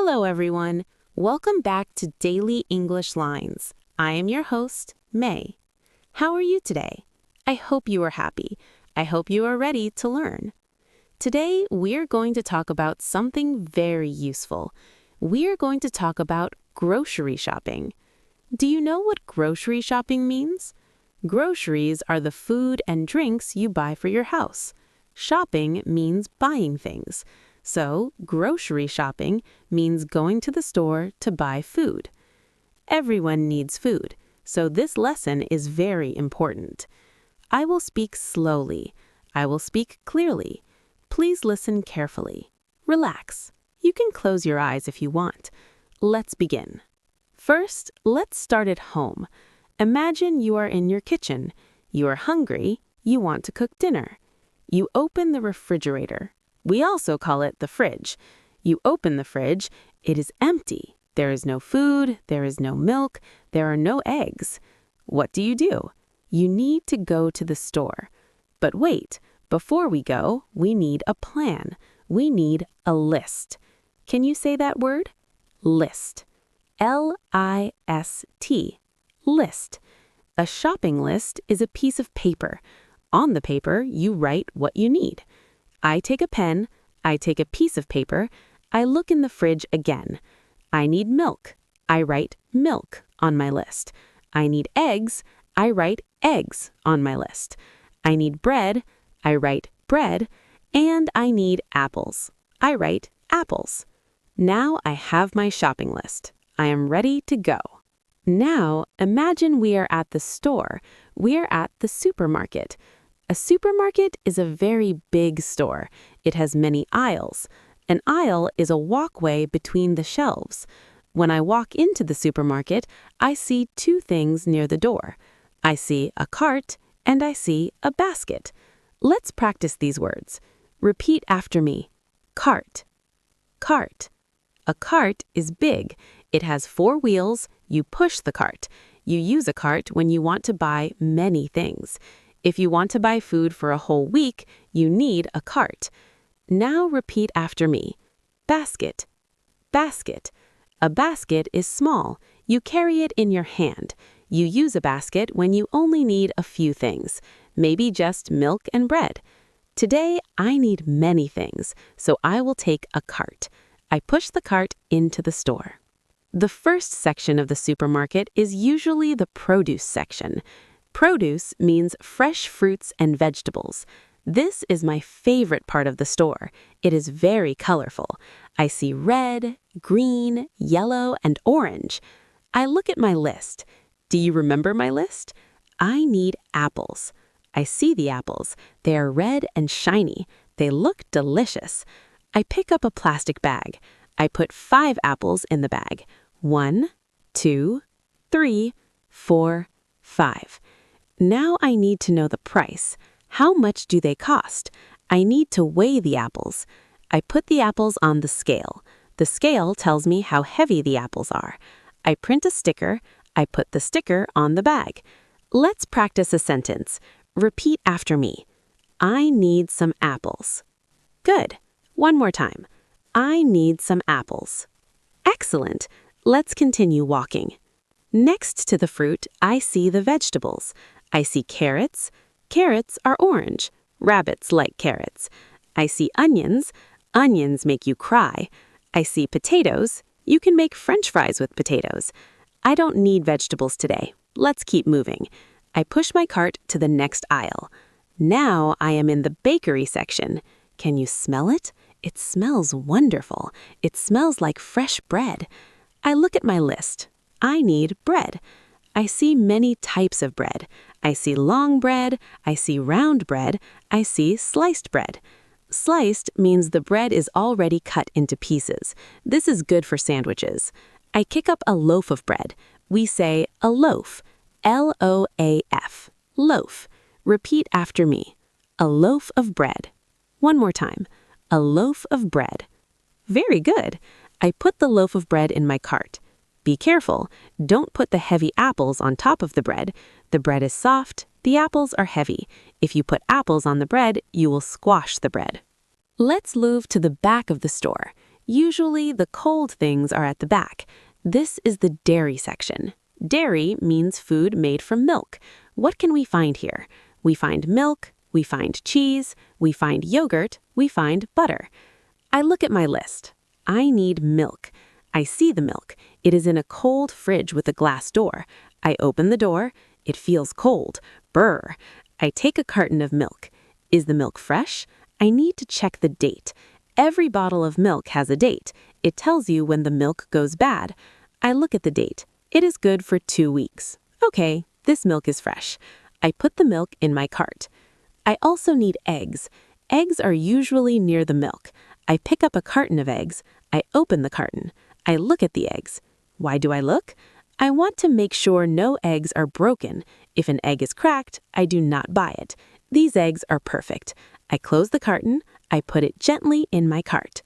Hello, everyone. Welcome back to Daily English Lines. I am your host, May. How are you today? I hope you are happy. I hope you are ready to learn. Today, we're going to talk about something very useful. We're going to talk about grocery shopping. Do you know what grocery shopping means? Groceries are the food and drinks you buy for your house. Shopping means buying things. So, grocery shopping means going to the store to buy food. Everyone needs food, so this lesson is very important. I will speak slowly. I will speak clearly. Please listen carefully. Relax. You can close your eyes if you want. Let's begin. First, let's start at home. Imagine you are in your kitchen. You are hungry. You want to cook dinner. You open the refrigerator. We also call it the fridge. You open the fridge. It is empty. There is no food. There is no milk. There are no eggs. What do? You need to go to the store. But wait, before we go, we need a plan. We need a list. Can you say that word? List. L-I-S-T. List. A shopping list is a piece of paper. On the paper, you write what you need. I take a pen, I take a piece of paper, I look in the fridge again. I need milk. I write milk on my list. I need eggs. I write eggs on my list. I need bread. I write bread. And I need apples. I write apples. Now I have my shopping list. I am ready to go. Now imagine we are at the store. We are at the supermarket. A supermarket is a very big store. It has many aisles. An aisle is a walkway between the shelves. When I walk into the supermarket, I see two things near the door. I see a cart and I see a basket. Let's practice these words. Repeat after me. Cart. Cart. A cart is big. It has 4 wheels. You push the cart. You use a cart when you want to buy many things. If you want to buy food for a whole week, you need a cart. Now repeat after me. Basket. Basket. A basket is small. You carry it in your hand. You use a basket when you only need a few things, maybe just milk and bread. Today, I need many things, so I will take a cart. I push the cart into the store. The first section of the supermarket is usually the produce section. Produce means fresh fruits and vegetables. This is my favorite part of the store. It is very colorful. I see red, green, yellow, and orange. I look at my list. Do you remember my list? I need apples. I see the apples. They are red and shiny. They look delicious. I pick up a plastic bag. I put 5 apples in the bag. 1, 2, 3, 4, 5. Now I need to know the price. How much do they cost? I need to weigh the apples. I put the apples on the scale. The scale tells me how heavy the apples are. I print a sticker. I put the sticker on the bag. Let's practice a sentence. Repeat after me. I need some apples. Good. One more time. I need some apples. Excellent. Let's continue walking. Next to the fruit, I see the vegetables. I see carrots. Carrots are orange. Rabbits like carrots. I see onions. Onions make you cry. I see potatoes. You can make French fries with potatoes. I don't need vegetables today. Let's keep moving. I push my cart to the next aisle. Now I am in the bakery section. Can you smell it? It smells wonderful. It smells like fresh bread. I look at my list. I need bread. I see many types of bread. I see long bread. I see round bread. I see sliced bread. Sliced means the bread is already cut into pieces. This is good for sandwiches. I kick up a loaf of bread. We say a loaf. L-O-A-F. Loaf. Repeat after me. A loaf of bread. One more time. A loaf of bread. Very good. I put the loaf of bread in my cart. Be careful. Don't put the heavy apples on top of the bread. The bread is soft. The apples are heavy. If you put apples on the bread, you will squash the bread. Let's move to the back of the store. Usually, the cold things are at the back. This is the dairy section. Dairy means food made from milk. What can we find here? We find milk, we find cheese, we find yogurt, we find butter. I look at my list. I need milk. I see the milk. It is in a cold fridge with a glass door. I open the door. It feels cold. Brr. I take a carton of milk. Is the milk fresh? I need to check the date. Every bottle of milk has a date. It tells you when the milk goes bad. I look at the date. It is good for 2 weeks. Okay, this milk is fresh. I put the milk in my cart. I also need eggs. Eggs are usually near the milk. I pick up a carton of eggs. I open the carton. I look at the eggs. Why do I look? I want to make sure no eggs are broken. If an egg is cracked, I do not buy it. These eggs are perfect. I close the carton. I put it gently in my cart.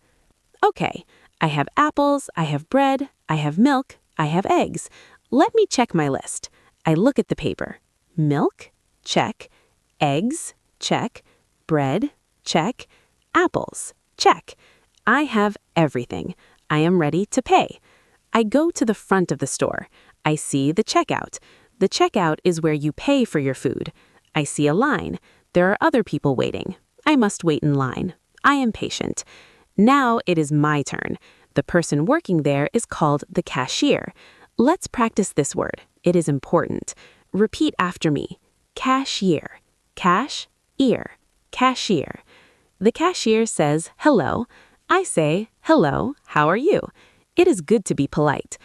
Okay, I have apples, I have bread, I have milk, I have eggs. Let me check my list. I look at the paper. Milk? Check. Eggs? Check. Bread? Check. Apples? Check. I have everything. I am ready to pay. I go to the front of the store. I see the checkout. The checkout is where you pay for your food. I see a line. There are other people waiting. I must wait in line. I am patient. Now it is my turn. The person working there is called the cashier. Let's practice this word. It is important. Repeat after me. Cashier. Cash-ear. Cashier. The cashier says, hello. I say, hello, how are you? It is good to be polite.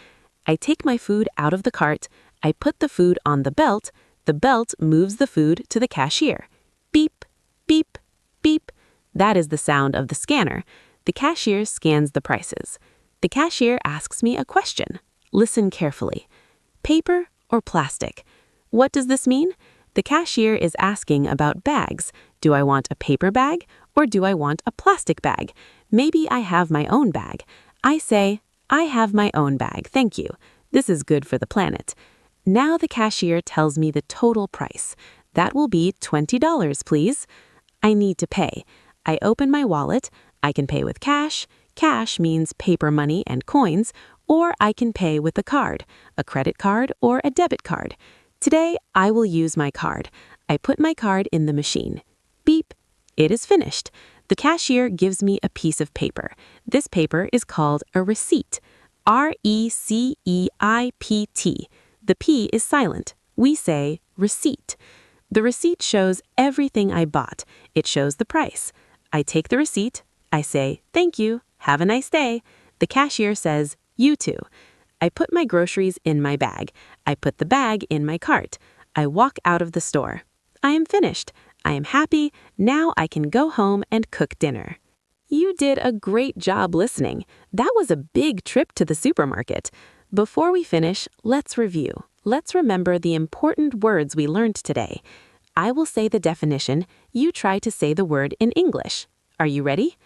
I take my food out of the cart. I put the food on the belt. The belt moves the food to the cashier. Beep, beep, beep. That is the sound of the scanner. The cashier scans the prices. The cashier asks me a question. Listen carefully. Paper or plastic? What does this mean? The cashier is asking about bags. Do I want a paper bag or do I want a plastic bag? Maybe I have my own bag. I say, I have my own bag, thank you. This is good for the planet. Now the cashier tells me the total price. That will be $20, please. I need to pay. I open my wallet. I can pay with cash. Cash means paper money and coins, or I can pay with a card, a credit card or a debit card. Today, I will use my card. I put my card in the machine. Beep. It is finished. The cashier gives me a piece of paper. This paper is called a receipt. R-E-C-E-I-P-T. The P is silent. We say receipt. The receipt shows everything I bought. It shows the price. I take the receipt. I say, thank you. Have a nice day. The cashier says, you too. I put my groceries in my bag. I put the bag in my cart. I walk out of the store. I am finished. I am happy. Now I can go home and cook dinner. You did a great job listening. That was a big trip to the supermarket. Before we finish, let's review. Let's remember the important words we learned today. I will say the definition. You try to say the word in English. Are you ready?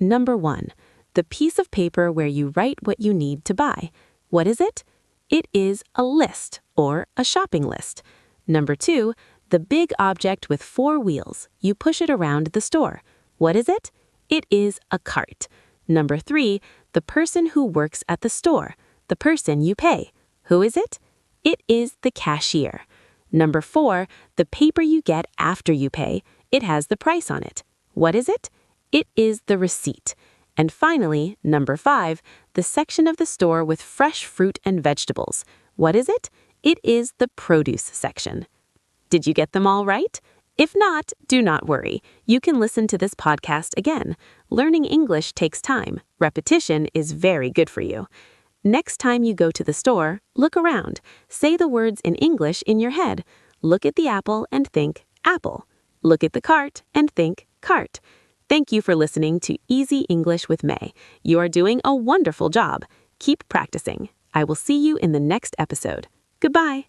Number 1, the piece of paper where you write what you need to buy. What is it? It is a list or a shopping list. Number 2, the big object with 4 wheels. You push it around the store. What is it? It is a cart. Number 3, the person who works at the store. The person you pay. Who is it? It is the cashier. Number 4, the paper you get after you pay. It has the price on it. What is it? It is the receipt. And finally, number 5, the section of the store with fresh fruit and vegetables. What is it? It is the produce section. Did you get them all right? If not, do not worry. You can listen to this podcast again. Learning English takes time. Repetition is very good for you. Next time you go to the store, look around. Say the words in English in your head. Look at the apple and think apple. Look at the cart and think cart. Thank you for listening to Easy English with May. You are doing a wonderful job. Keep practicing. I will see you in the next episode. Goodbye.